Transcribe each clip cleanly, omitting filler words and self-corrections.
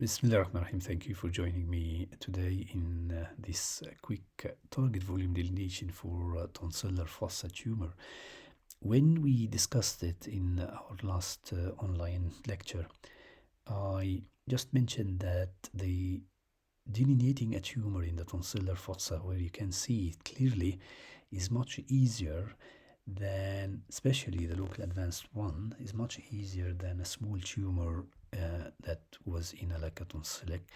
Bismillahirrahmanirrahim. Thank you for joining me today in this quick target volume delineation for tonsillar fossa tumor. When we discussed it in our last online lecture, I just mentioned that the delineating a tumor in the tonsillar fossa, where you can see it clearly, is much easier than, especially the local advanced one, is much easier than a small tumor that was in like a tonsillar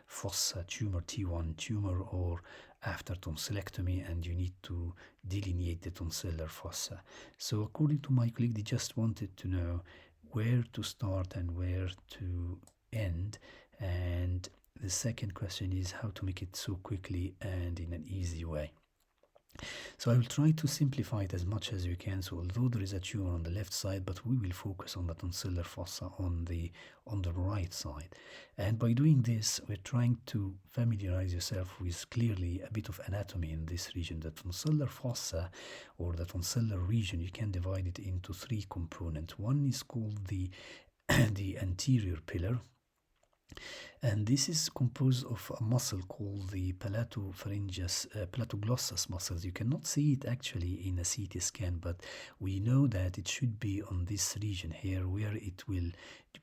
fossa tumor, T1 tumor, or after tonsillectomy, and you need to delineate the tonsillar fossa. So according to my colleague, they just wanted to know where to start and where to end. And the second question is how to make it so quickly and in an easy way. So I will try to simplify it as much as you can. So although there is a tumor on the left side, but we will focus on the tonsillar fossa on the right side. And by doing this, we're trying to familiarize yourself with clearly a bit of anatomy in this region. The tonsillar fossa, or the tonsillar region, you can divide it into three components. One is called the anterior pillar, and this is composed of a muscle called the palatoglossus muscles. You cannot see it actually in a CT scan, but we know that it should be on this region here, where it will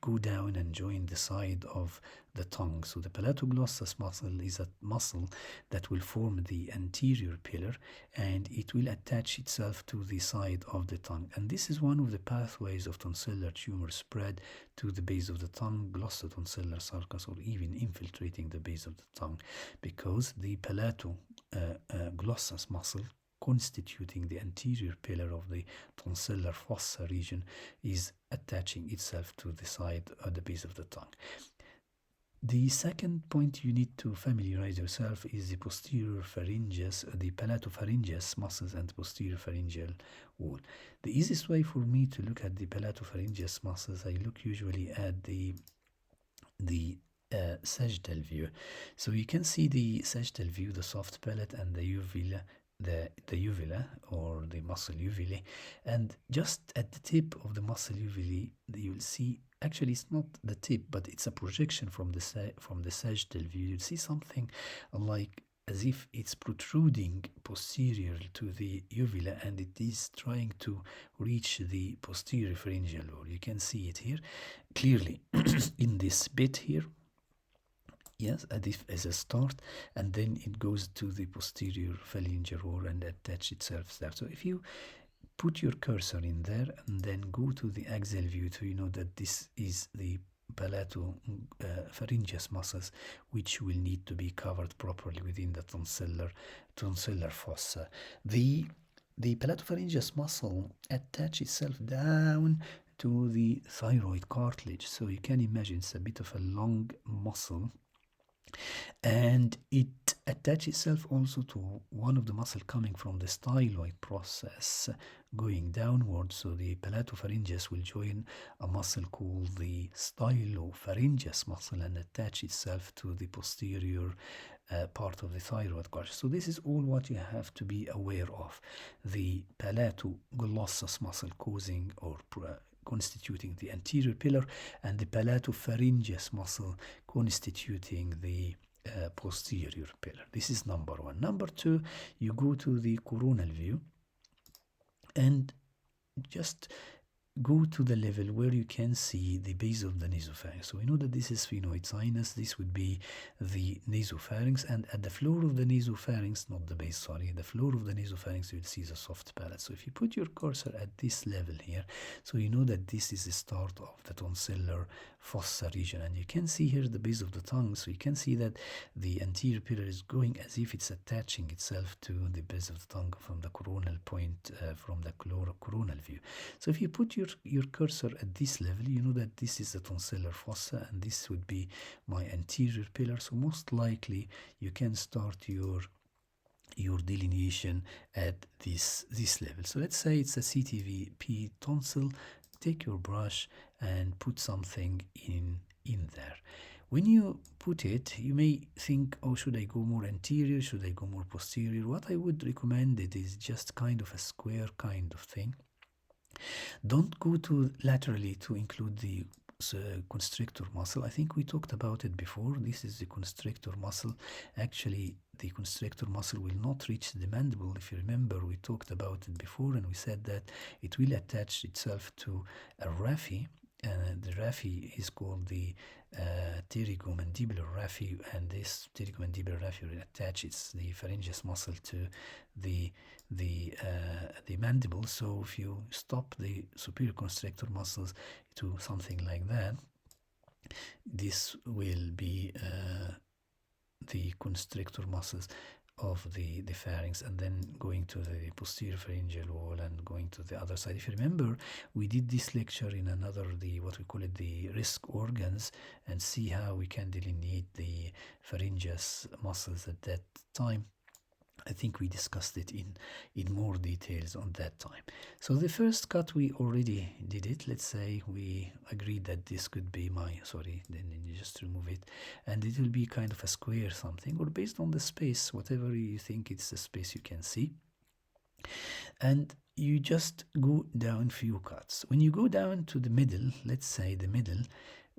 go down and join the side of the tongue. So the palatoglossus muscle is a muscle that will form the anterior pillar, and it will attach itself to the side of the tongue. And this is one of the pathways of tonsillar tumor spread to the base of the tongue, glossotonsillar sulcus, or even infiltrating the base of the tongue, because the palatoglossus muscle constituting the anterior pillar of the tonsillar fossa region is attaching itself to the side at the base of the tongue. The second point you need to familiarize yourself is the posterior pharyngeus, the palatopharyngeus muscles and posterior pharyngeal wall. The easiest way for me to look at the palatopharyngeus muscles, I look usually at the sagittal view. So you can see the sagittal view, the soft palate, and the uvula, the uvula, or the muscle uvulae, and just at the tip of the muscle uvulae, you'll see, actually it's not the tip, but it's a projection from the sagittal view. You'll see something like as if it's protruding posterior to the uvula, and it is trying to reach the posterior pharyngeal wall. You can see it here clearly in this bit here. Yes, as a start, and then it goes to the posterior pharyngeal wall and attach itself there. So if you put your cursor in there and then go to the axial view, so you know that this is the palatopharyngeus muscles, which will need to be covered properly within the tonsillar fossa. The palatopharyngeus muscle attach itself down to the thyroid cartilage. So you can imagine it's a bit of a long muscle, and it attaches itself also to one of the muscle coming from the styloid process going downwards. So the palatopharyngeus will join a muscle called the stylopharyngeus muscle and attach itself to the posterior part of the thyroid cartilage. So this is all what you have to be aware of. The palatoglossus muscle causing or constituting the anterior pillar, and the palatopharyngeus muscle constituting the posterior pillar. This is number one. Number two, you go to the coronal view and just go to the level where you can see the base of the nasopharynx. So we know that this is sphenoid sinus. This would be the nasopharynx, and at the floor of the nasopharynx, not the base, sorry, the floor of the nasopharynx, you'll see the soft palate. So if you put your cursor at this level here, so you know that this is the start of the tonsillar fossa region, and you can see here the base of the tongue. So you can see that the anterior pillar is going as if it's attaching itself to the base of the tongue from the coronal point, from the coronal view. So if you put your cursor at this level, you know that this is the tonsillar fossa, and this would be my anterior pillar. So most likely you can start your delineation at this level. So let's say it's a CTVP tonsil. Take your brush and put something in there. When you put it, you may think, oh, should I go more anterior? Should I go more posterior? What I would recommend it is just kind of a square kind of thing. Don't go to laterally to include the constrictor muscle. I think we talked about it before. This is the constrictor muscle. Actually, the constrictor muscle will not reach the mandible. If you remember, we talked about it before, and we said that it will attach itself to a raphe. The raphe is called the pterygomandibular raphe, and this pterygomandibular raphe will attach the pharyngeus muscle to the mandible. So if you stop the superior constrictor muscles to something like that, this will be the constrictor muscles of the pharynx, and then going to the posterior pharyngeal wall and going to the other side. If you remember, we did this lecture in another, what we call it, the risk organs, and see how we can delineate the pharyngeus muscles at that time. I think we discussed it in more details on that time. So the first cut, we already did it. Let's say we agreed that this could be then you just remove it, and it will be kind of a square something, or based on the space, whatever you think it's the space you can see. And you just go down few cuts. When you go down to the middle, let's say the middle,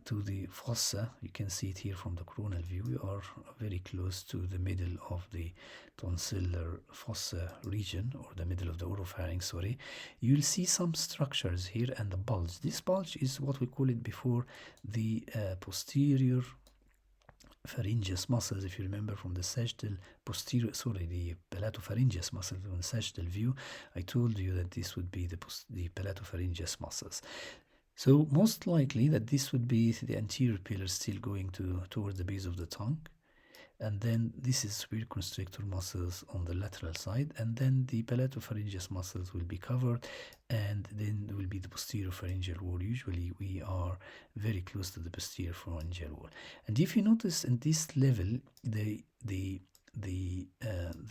to the fossa, you can see it here from the coronal view. We are very close to the middle of the tonsillar fossa region, or the middle of the oropharynx, sorry. You'll see some structures here and the bulge. This bulge is what we call it before the posterior pharyngeus muscles. If you remember from the sagittal the palatopharyngeus muscle from the sagittal view, I told you that this would be the palatopharyngeus muscles. So most likely that this would be the anterior pillar still going towards the base of the tongue, and then this is superior constrictor muscles on the lateral side, and then the palatopharyngeus muscles will be covered, and then there will be the posterior pharyngeal wall. Usually we are very close to the posterior pharyngeal wall. And if you notice in this level, the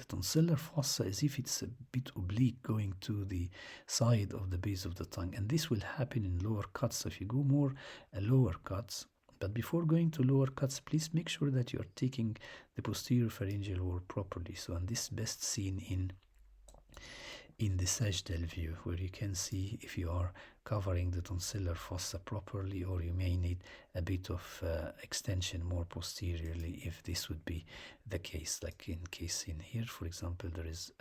tonsillar fossa, as if it's a bit oblique going to the side of the base of the tongue, and this will happen in lower cuts. So if you go more lower cuts, but before going to lower cuts, please make sure that you are taking the posterior pharyngeal wall properly. So, and this is best seen in the sagittal view, where you can see if you are covering the tonsillar fossa properly, or you may need a bit of extension more posteriorly if this would be the case. Like in case in here, for example, there is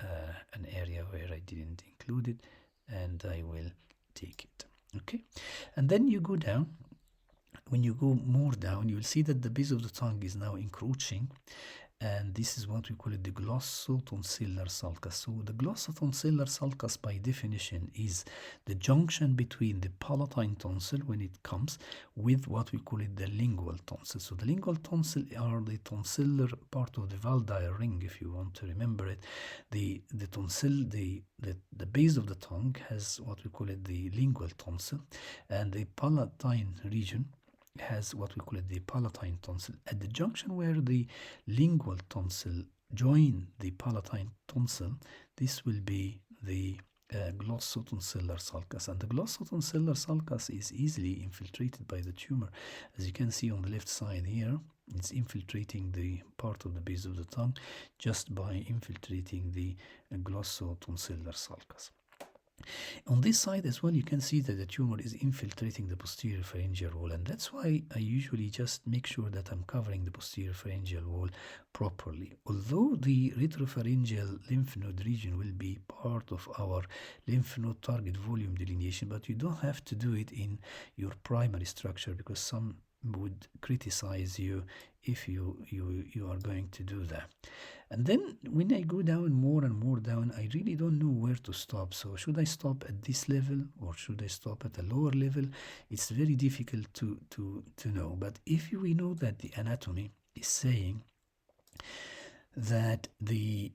an area where I didn't include it, and I will take it. Okay, and then you go down. When you go more down, you will see that the base of the tongue is now encroaching, and this is what we call it the glossotonsillar sulcus. So the glossotonsillar sulcus, by definition, is the junction between the palatine tonsil, when it comes, with what we call it the lingual tonsil. So the lingual tonsil are the tonsillar part of the Valdeir ring, if you want to remember it. The tonsil, the base of the tongue has what we call it the lingual tonsil, and the palatine region has what we call it the palatine tonsil. At the junction where the lingual tonsil join the palatine tonsil, this will be the glossotonsillar sulcus, and the glossotonsillar sulcus is easily infiltrated by the tumor. As you can see on the left side here, it's infiltrating the part of the base of the tongue just by infiltrating the glossotonsillar sulcus. On this side as well, you can see that the tumor is infiltrating the posterior pharyngeal wall, and that's why I usually just make sure that I'm covering the posterior pharyngeal wall properly. Although the retropharyngeal lymph node region will be part of our lymph node target volume delineation, but you don't have to do it in your primary structure, because some would criticize you if you are going to do that. And then when I go down more and more down, I really don't know where to stop. So should I stop at this level, or should I stop at a lower level? It's very difficult to know. But if we know that the anatomy is saying that the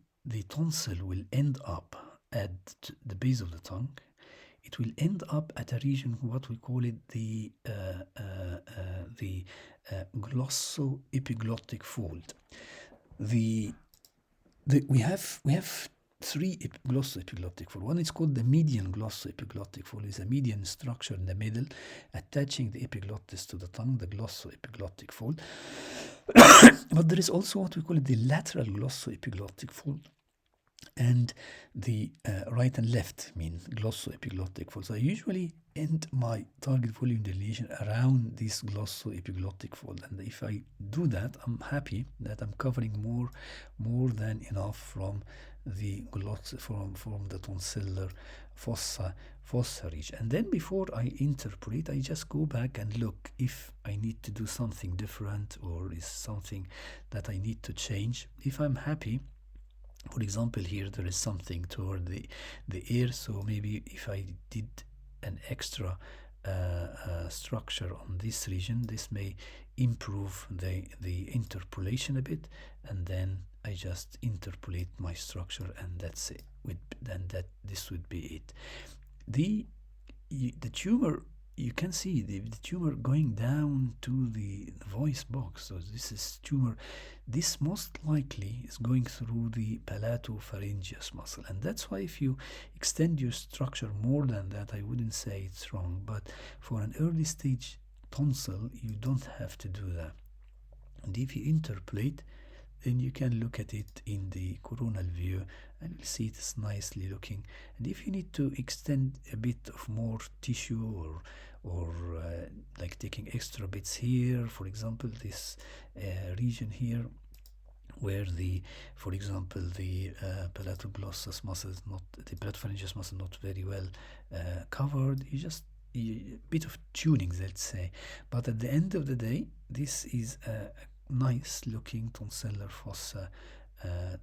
tonsil will end up at the base of the tongue, it will end up at a region, what we call it the glossoepiglottic fold. We have three glossoepiglottic fold. One is called the median glossoepiglottic fold. It's a median structure in the middle, attaching the epiglottis to the tongue, the glossoepiglottic fold. But there is also what we call it the lateral glossoepiglottic fold. and the right and left mean glossoepiglottic folds. I usually end my target volume delineation around this glossoepiglottic fold, and if I do that, I'm happy that I'm covering more than enough from the from the tonsillar fossa region. And then before I interpolate, I just go back and look if I need to do something different or is something that I need to change. If I'm happy, for example, here there is something toward the ear, so maybe if I did an extra structure on this region, this may improve the interpolation a bit, and then I just interpolate my structure, and that's it. Then this would be it. The tumor, you can see the tumor going down to the voice box. So this is tumor. This most likely is going through the palatopharyngeus muscle, and that's why if you extend your structure more than that, I wouldn't say it's wrong. But for an early stage tonsil, you don't have to do that. And if you interpolate, then you can look at it in the coronal view and you'll see it's nicely looking. And if you need to extend a bit of more tissue or like taking extra bits here, for example, this region here where for example, the palatoglossus muscle is not, the palatopharyngeus muscle not very well covered, you just a bit of tuning, let's say. But at the end of the day, this is a nice looking tonsillar fossa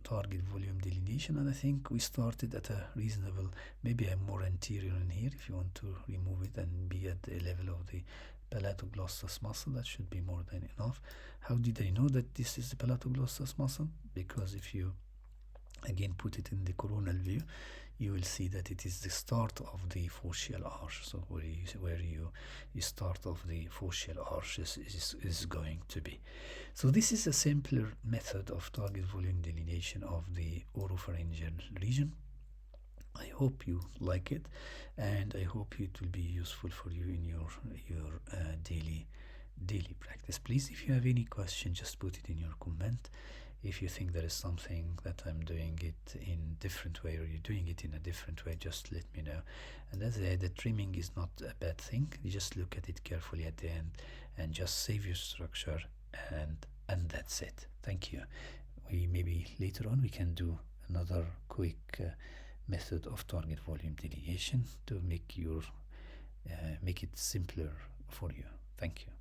target volume delineation, and I think we started at a reasonable, maybe I'm more anterior in here. If you want to remove it and be at the level of the palatoglossus muscle, that should be more than enough. How did I know that this is the palatoglossus muscle? Because if you again put it in the coronal view, you will see that it is the start of the fascial arch. So where you start of the fascial arch is going to be. So this is a simpler method of target volume delineation of the oropharyngeal region. I hope you like it, and I hope it will be useful for you in your daily practice. Please, if you have any question, just put it in your comment. If you think there is something that I'm doing it in different way or you're doing it in a different way, just let me know. And as I said, the trimming is not a bad thing. You just look at it carefully at the end and just save your structure, and that's it. Thank you. Maybe later on we can do another quick method of target volume delineation to make it simpler for you. Thank you.